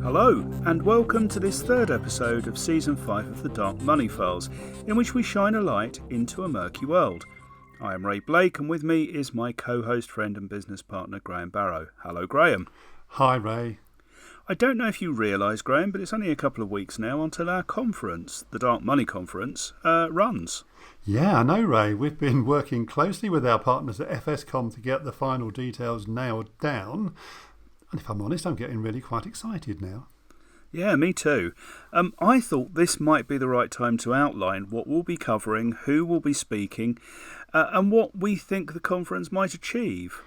Hello, and welcome to this third episode of Season 5 of the Dark Money Files, in which we shine a light into a murky world. I am Ray Blake, and with me is my co-host, friend and business partner, Graham Barrow. Hello, Graham. Hi, Ray. I don't know if you realise, Graham, but it's only a couple of weeks now until our conference, the Dark Money Conference, runs. Yeah, I know, Ray. We've been working closely with our partners at FSCom to get the final details nailed down. And if I'm honest, I'm getting really quite excited now. Yeah, me too. I thought this might be the right time to outline what we'll be covering, who will be speaking, and what we think the conference might achieve.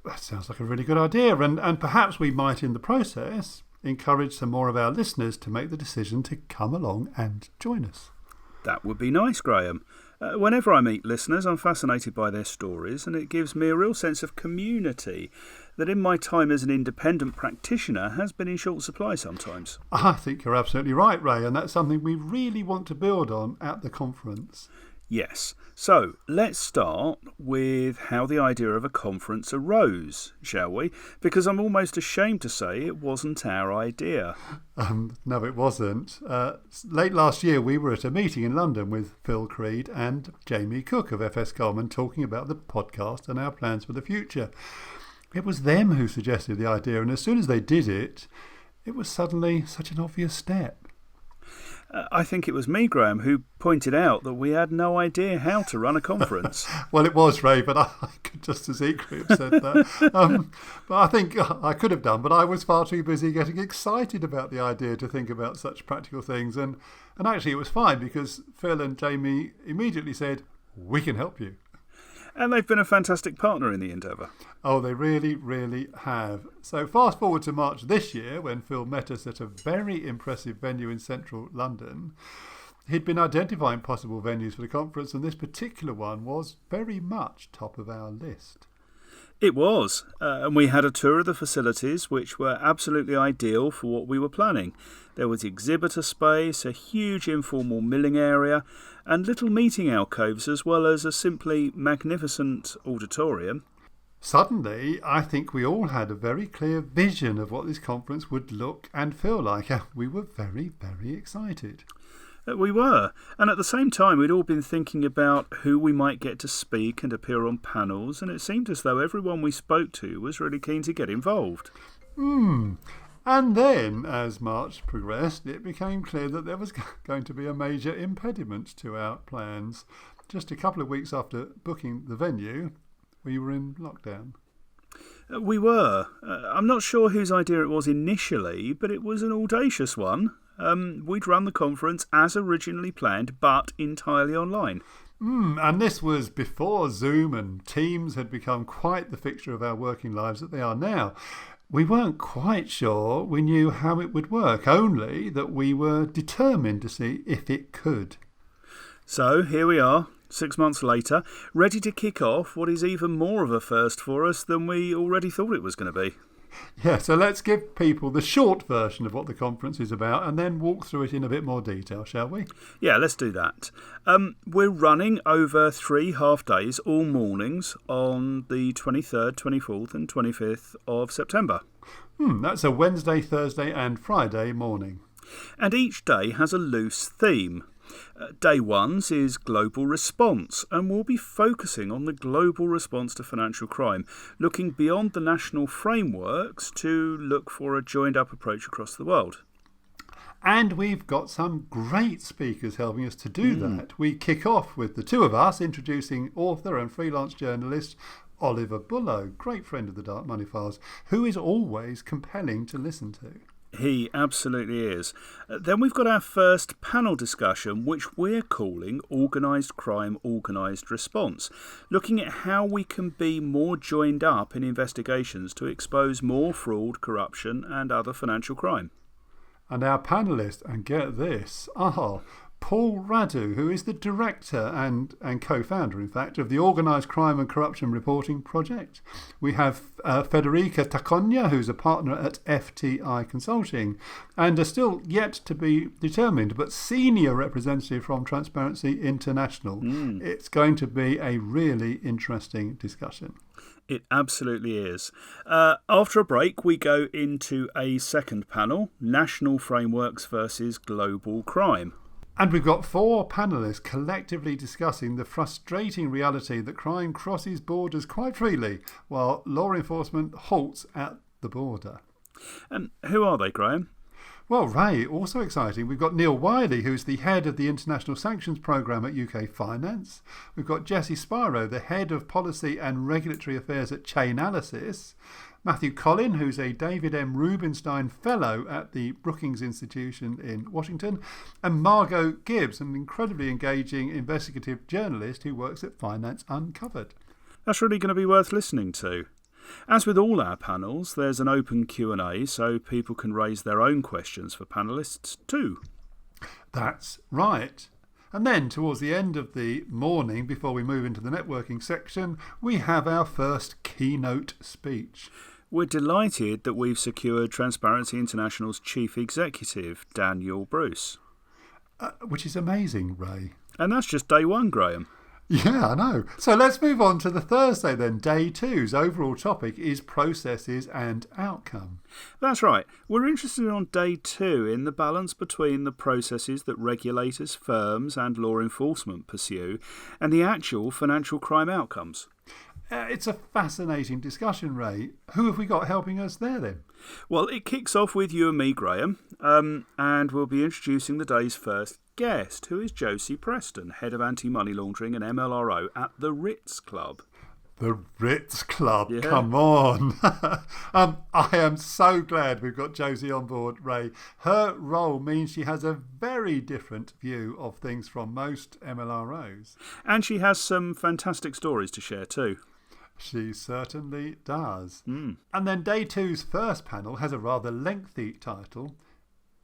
That sounds like a really good idea, and perhaps we might, in the process, encourage some more of our listeners to make the decision to come along and join us. That would be nice, Graham. Whenever I meet listeners, I'm fascinated by their stories, and it gives me a real sense of community that in my time as an independent practitioner has been in short supply sometimes. I think you're absolutely right, Ray, and that's something we really want to build on at the conference. Yes. So let's start with how the idea of a conference arose, shall we? Because I'm almost ashamed to say it wasn't our idea. No, it wasn't. Late last year, we were at a meeting in London with Phil Creed and Jamie Cook of FSCom and talking about the podcast and our plans for the future. It was them who suggested the idea, and as soon as they did it, it was suddenly such an obvious step. I think it was me, Graham, who pointed out that we had no idea how to run a conference. Well, it was, Ray, but I could just as equally have said that. But I think I could have done, but I was far too busy getting excited about the idea to think about such practical things. And actually, it was fine because Phil and Jamie immediately said, "We can help you." And they've been a fantastic partner in the endeavour. Oh, they really, really have. So fast forward to March this year, when Phil met us at a very impressive venue in central London. He'd been identifying possible venues for the conference, and this particular one was very much top of our list. It was, and we had a tour of the facilities, which were absolutely ideal for what we were planning. There was exhibitor space, a huge informal milling area, and little meeting alcoves, as well as a simply magnificent auditorium. Suddenly, I think we all had a very clear vision of what this conference would look and feel like. We were very, very excited. We were, and at the same time we'd all been thinking about who we might get to speak and appear on panels, and it seemed as though everyone we spoke to was really keen to get involved. And then, as March progressed, it became clear that there was going to be a major impediment to our plans. Just a couple of weeks after booking the venue, we were in lockdown. We were. I'm not sure whose idea it was initially, but it was an audacious one. We'd run the conference as originally planned, but entirely online. And this was before Zoom and Teams had become quite the fixture of our working lives that they are now. We weren't quite sure we knew how it would work, only that we were determined to see if it could. So here we are, 6 months later, ready to kick off what is even more of a first for us than we already thought it was going to be. Yeah, so let's give people the short version of what the conference is about and then walk through it in a bit more detail, shall we? Yeah, let's do that. We're running over 3 half days, all mornings, on the 23rd, 24th and 25th of September. That's a Wednesday, Thursday and Friday morning. And each day has a loose theme. Day 1's is Global Response, and we'll be focusing on the global response to financial crime, looking beyond the national frameworks to look for a joined-up approach across the world. And we've got some great speakers helping us to do that. We kick off with the two of us introducing author and freelance journalist Oliver Bullough, great friend of the Dark Money Files, who is always compelling to listen to. He absolutely is. Then we've got our first panel discussion, which we're calling Organised Crime, Organised Response, looking at how we can be more joined up in investigations to expose more fraud, corruption and other financial crime. And our panellists, and get this, are Paul Radu, who is the director and co-founder, in fact, of the Organised Crime and Corruption Reporting Project. We have Federica Tacogna, who's a partner at FTI Consulting, and a still yet to be determined, but senior representative from Transparency International. It's going to be a really interesting discussion. It absolutely is. After a break, we go into a second panel, National Frameworks versus Global Crime. And we've got 4 panellists collectively discussing the frustrating reality that crime crosses borders quite freely, while law enforcement halts at the border. And who are they, Graham? Well, Ray, also exciting, we've got Neil Wiley, who's the head of the International Sanctions Programme at UK Finance. We've got Jesse Spiro, the head of Policy and Regulatory Affairs at Chainalysis. Matthew Collin, who's a David M. Rubenstein Fellow at the Brookings Institution in Washington. And Margot Gibbs, an incredibly engaging investigative journalist who works at Finance Uncovered. That's really going to be worth listening to. As with all our panels, there's an open Q&A so people can raise their own questions for panellists too. That's right. And then towards the end of the morning, before we move into the networking section, we have our first keynote speech. We're delighted that we've secured Transparency International's Chief Executive, Daniel Bruce. Which is amazing, Ray. And that's just day 1, Graham. Yeah, I know. So let's move on to the Thursday then. Day 2's overall topic is processes and outcome. That's right. We're interested on day 2 in the balance between the processes that regulators, firms and law enforcement pursue and the actual financial crime outcomes. It's a fascinating discussion, Ray. Who have we got helping us there then? Well, it kicks off with you and me, Graham, and we'll be introducing the day's first guest, who is Josie Preston, Head of Anti-Money Laundering and MLRO at the Ritz Club. The Ritz Club, yeah. Come on. I am so glad we've got Josie on board, Ray. Her role means she has a very different view of things from most MLROs. And she has some fantastic stories to share too. She certainly does. Mm. And then day 2's first panel has a rather lengthy title.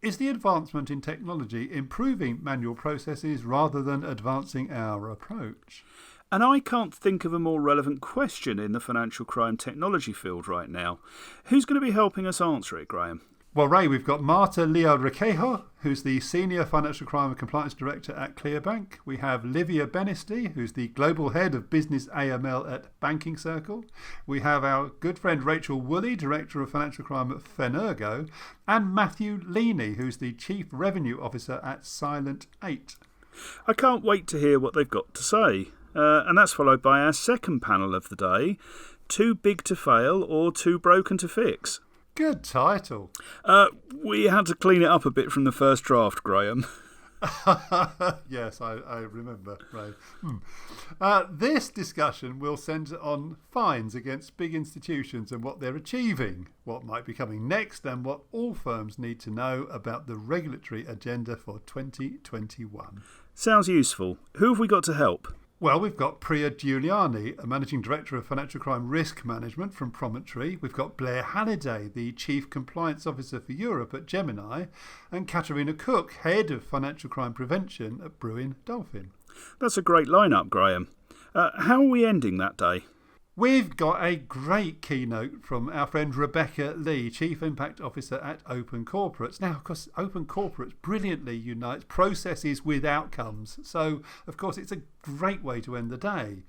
Is the advancement in technology improving manual processes rather than advancing our approach? And I can't think of a more relevant question in the financial crime technology field right now. Who's going to be helping us answer it, Graham? Well, Ray, we've got Marta Leal-Requejo, who's the Senior Financial Crime and Compliance Director at Clearbank. We have Livia Benesty, who's the Global Head of Business AML at Banking Circle. We have our good friend Rachel Woolley, Director of Financial Crime at Fenergo. And Matthew Leaney, who's the Chief Revenue Officer at Silent 8. I can't wait to hear what they've got to say. And that's followed by our second panel of the day, Too Big to Fail or Too Broken to Fix. Good title. We had to clean it up a bit from the first draft, Graham. Yes, I remember. Right. This discussion will centre on fines against big institutions and what they're achieving, what might be coming next, and what all firms need to know about the regulatory agenda for 2021. Sounds useful. Who have we got to help? Well, we've got Priya Giuliani, a Managing Director of Financial Crime Risk Management from Promontory. We've got Blair Halliday, the Chief Compliance Officer for Europe at Gemini. And Katerina Cook, Head of Financial Crime Prevention at Brewin Dolphin. That's a great lineup, Graham. How are we ending that day? We've got a great keynote from our friend Rebecca Lee, Chief Impact Officer at Open Corporates. Now, of course, Open Corporates brilliantly unites processes with outcomes. So, of course, it's a great way to end the day.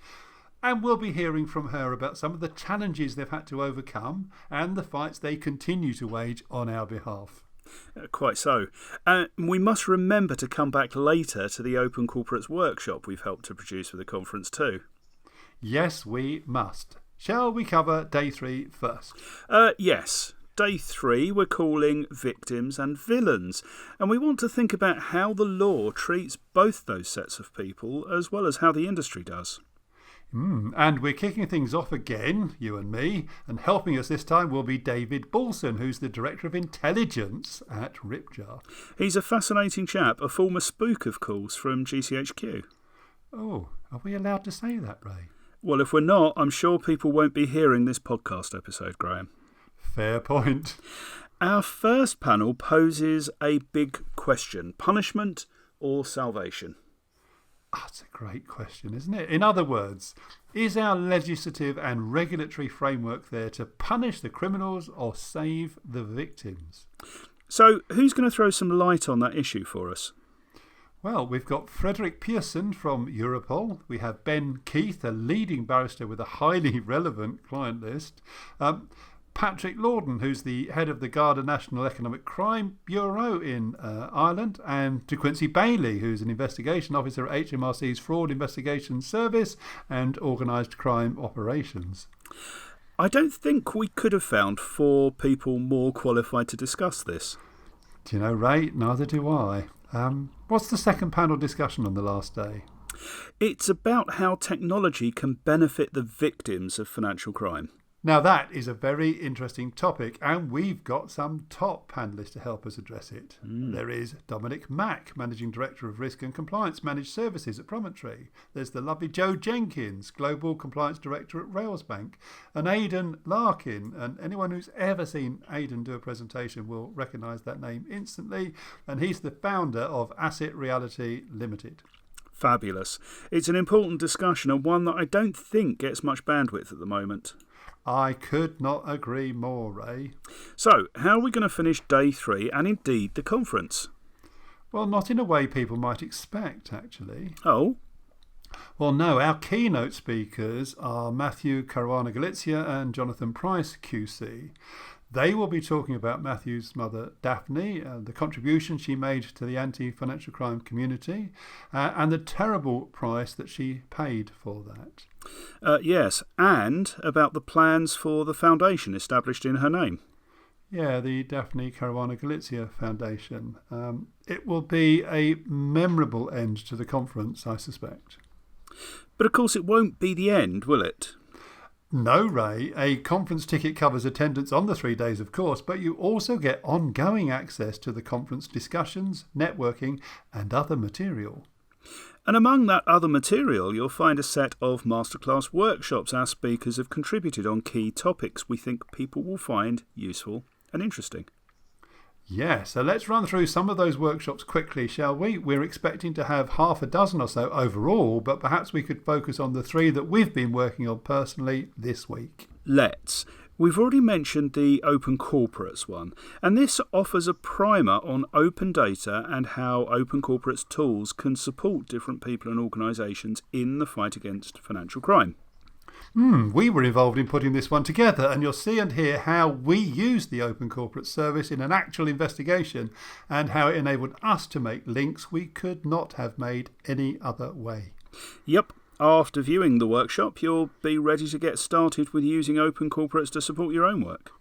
And we'll be hearing from her about some of the challenges they've had to overcome and the fights they continue to wage on our behalf. Quite so. We must remember to come back later to the Open Corporates workshop we've helped to produce for the conference too. Yes, we must. Shall we cover day 3 first? Yes. Day 3 we're calling Victims and Villains, and we want to think about how the law treats both those sets of people as well as how the industry does. And we're kicking things off again, you and me, and helping us this time will be David Balson, who's the Director of Intelligence at Ripjar. He's a fascinating chap, a former spook, of course, from GCHQ. Oh, are we allowed to say that, Ray? Well, if we're not, I'm sure people won't be hearing this podcast episode, Graham. Fair point. Our first panel poses a big question. Punishment or salvation? That's a great question, isn't it? In other words, is our legislative and regulatory framework there to punish the criminals or save the victims? So, who's going to throw some light on that issue for us? Well, we've got Frederick Pearson from Europol. We have Ben Keith, a leading barrister with a highly relevant client list. Patrick Lawden, who's the head of the Garda National Economic Crime Bureau in Ireland, and De Quincy Bailey, who's an investigation officer at HMRC's Fraud Investigation Service and Organised Crime Operations. I don't think we could have found 4 people more qualified to discuss this. Do you know, Ray? Neither do I. What's the second panel discussion on the last day? It's about how technology can benefit the victims of financial crime. Now that is a very interesting topic, and we've got some top panellists to help us address it. There is Dominic Mack, Managing Director of Risk and Compliance Managed Services at Promontory. There's the lovely Joe Jenkins, Global Compliance Director at Railsbank, and Aidan Larkin. And anyone who's ever seen Aidan do a presentation will recognise that name instantly. And he's the founder of Asset Reality Limited. Fabulous. It's an important discussion, and one that I don't think gets much bandwidth at the moment. I could not agree more, Ray. So, how are we going to finish day 3 and indeed the conference? Well, not in a way people might expect, actually. Oh? Well, no, our keynote speakers are Matthew Caruana Galizia and Jonathan Price, QC. They will be talking about Matthew's mother, Daphne, the contribution she made to the anti-financial crime community, and the terrible price that she paid for that. Yes, and about the plans for the foundation established in her name. Yeah, the Daphne Caruana Galizia Foundation. It will be a memorable end to the conference, I suspect. But of course it won't be the end, will it? No, Ray. A conference ticket covers attendance on the 3 days, of course, but you also get ongoing access to the conference discussions, networking, and other material. And among that other material, you'll find a set of masterclass workshops our speakers have contributed on key topics we think people will find useful and interesting. Yeah, so let's run through some of those workshops quickly, shall we? We're expecting to have half a dozen or so overall, but perhaps we could focus on the 3 that we've been working on personally this week. Let's. We've already mentioned the Open Corporates one, and this offers a primer on open data and how Open Corporates tools can support different people and organisations in the fight against financial crime. We were involved in putting this one together, and you'll see and hear how we used the Open Corporate Service in an actual investigation and how it enabled us to make links we could not have made any other way. Yep. After viewing the workshop, you'll be ready to get started with using Open Corporates to support your own work.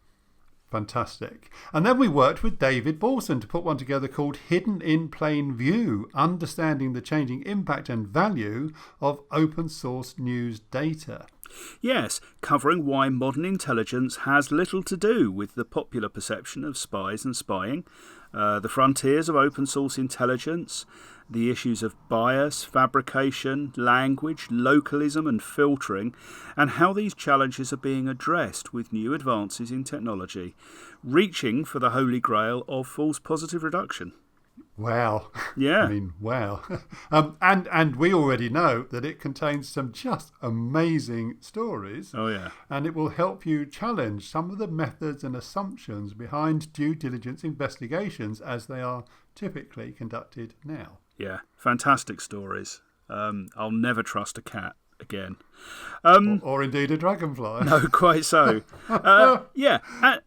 Fantastic. And then we worked with David Balson to put one together called Hidden in Plain View, Understanding the Changing Impact and Value of Open Source News Data. Yes, covering why modern intelligence has little to do with the popular perception of spies and spying, the frontiers of open source intelligence, the issues of bias, fabrication, language, localism and filtering, and how these challenges are being addressed with new advances in technology, reaching for the holy grail of false positive reduction. Wow. Yeah. I mean, wow. And we already know that it contains some just amazing stories. Oh, yeah. And it will help you challenge some of the methods and assumptions behind due diligence investigations as they are typically conducted now. Yeah, fantastic stories. I'll never trust a cat again. Or indeed a dragonfly. No, quite so. Yeah,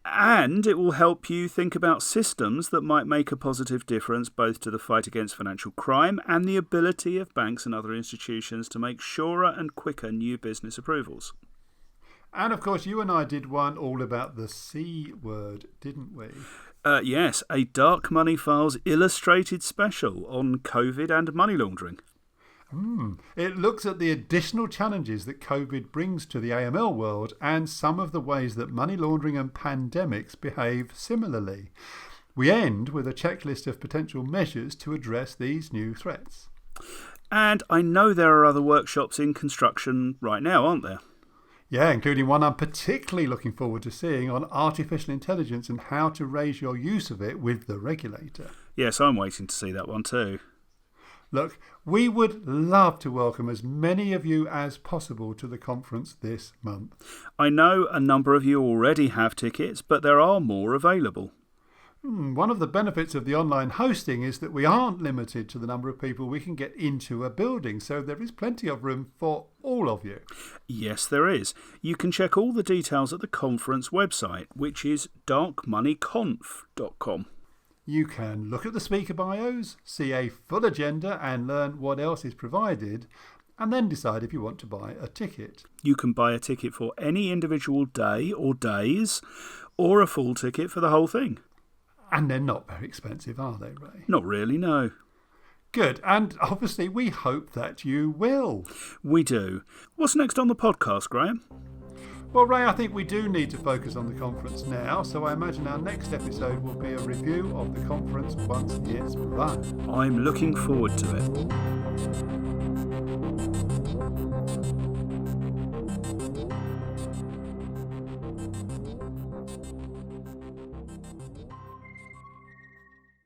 and it will help you think about systems that might make a positive difference both to the fight against financial crime and the ability of banks and other institutions to make surer and quicker new business approvals. And of course, you and I did one all about the C word, didn't we? Yes, a Dark Money Files illustrated special on COVID and money laundering. It looks at the additional challenges that COVID brings to the AML world and some of the ways that money laundering and pandemics behave similarly. We end with a checklist of potential measures to address these new threats. And I know there are other workshops in construction right now, aren't there? Yeah, including one I'm particularly looking forward to seeing on artificial intelligence and how to raise your use of it with the regulator. Yes, I'm waiting to see that one too. Look, we would love to welcome as many of you as possible to the conference this month. I know a number of you already have tickets, but there are more available. One of the benefits of the online hosting is that we aren't limited to the number of people we can get into a building, so there is plenty of room for all of you. Yes, there is. You can check all the details at the conference website, which is darkmoneyconf.com. You can look at the speaker bios, see a full agenda and learn what else is provided, and then decide if you want to buy a ticket. You can buy a ticket for any individual day or days, or a full ticket for the whole thing. And they're not very expensive, are they, Ray? Not really, no. Good, and obviously we hope that you will. We do. What's next on the podcast, Graham? Well, Ray, I think we do need to focus on the conference now, so I imagine our next episode will be a review of the conference once it's run. I'm looking forward to it.